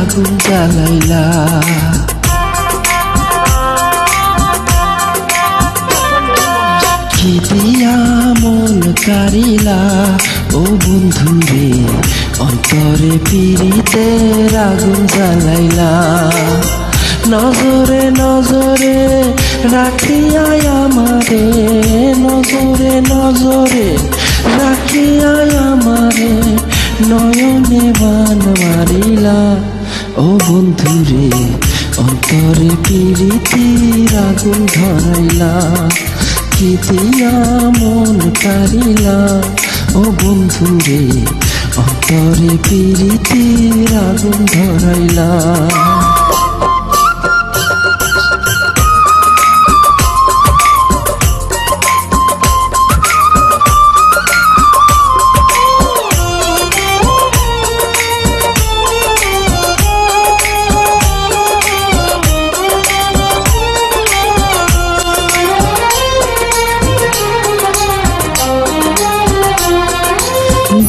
আগুন জ্বালাইলা। কি দিয়া মন কারিলা ও বন্ধুরে, অন্তরে পিরিতের আগুন জ্বালাইলা। নজরে নজরে রাখিয়াই আমারে, নজরে নজরে রাখিয়াই আমারে, নয়নে বান মারিলা ও বন্ধুরে, অন্তরে পিরিতির আগুন ধরাইলা। কি দিয়া মন কারিলা ও বন্ধুরে, অন্তরে পিরিতির আগুন ধরাইলা।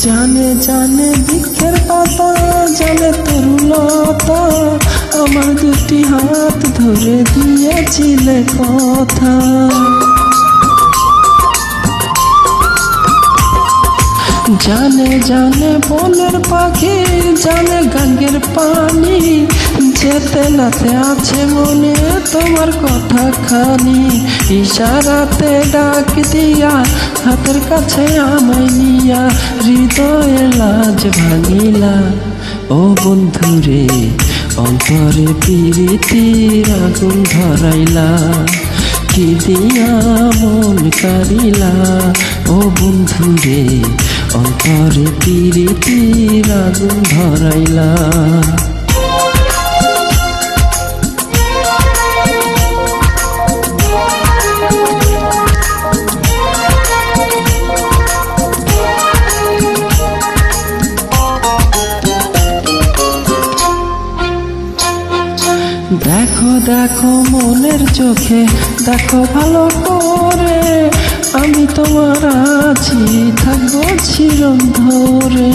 জানে জানে বৃক্ষের পাতা, জানে তরুলতা, আমার দুটি হাত ধরে দিয়েছিলে কথা। জানে জানে বনের পাখি, জানে গাঙ্গের পানি, যেতে নাতে আছে মনে তোমার কথা খানি। ইশারাতে ডাক দিয়া হাতের কাছে আমায় নিয়া, হৃদয়ে লাজ ভাঙিলা ও বন্ধুরে, অন্তরে পিরিতির আগুন ধরাইলা। কি দিয়া মন কারিলা ও বন্ধুরে, অন্তরে পিরিতির আগুন ধরাইলা। দেখো দেখো মনের চোখে, দেখো ভালো করে, আমি তোমার আছি, থাকবো চিরন ধরে।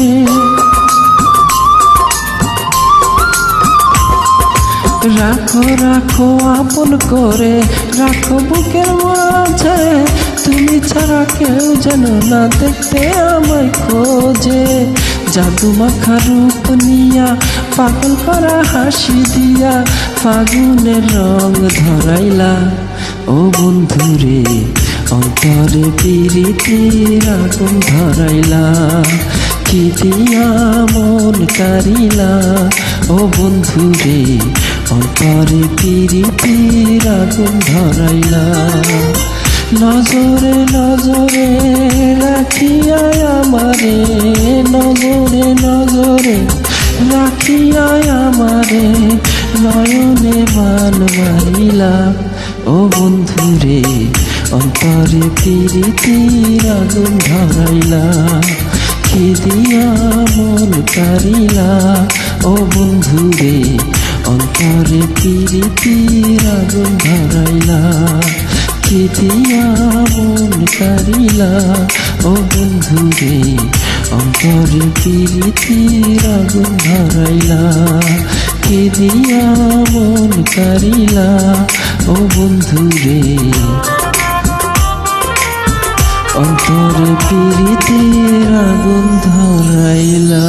রাখো রাখো আপন করে, রাখো বুকের মাঝে, তুমি ছাড়া কেউ যেন না দেখতে আমায় খোঁজে। জাদু মাখা রূপ নিয়া, পাগল করা হাসি দিয়া, ফাগুনের রং ধরাইলা ও বন্ধুরে, অন্তরে পিরিতির আগুন ধরাইলা। কি দিয়া মন কারিলা ও বন্ধুরে, অন্তরে পিরিতির আগুন ধরাইলা। নজরে নজরে রাখিয়াই আমারে, নজরে নজরে রাখিয়াই আমারে, নয়নে বান মারিলা ও বন্ধুরে, অন্তরে পিরিতির আগুন ধরাইলা। কি দিয়া মন কারিলা ও বন্ধুরে, অন্তরে পিরিতির আগুন ধরাইলা। কি দিয়া মন কারিলা ও বন্ধুরে, অন্তরে পিরিতির আগুন ধরাইলা। কি দিয়া মন কারিলা ও বন্ধুরে, অন্তরে পিরিতির আগুন ধরাইলা।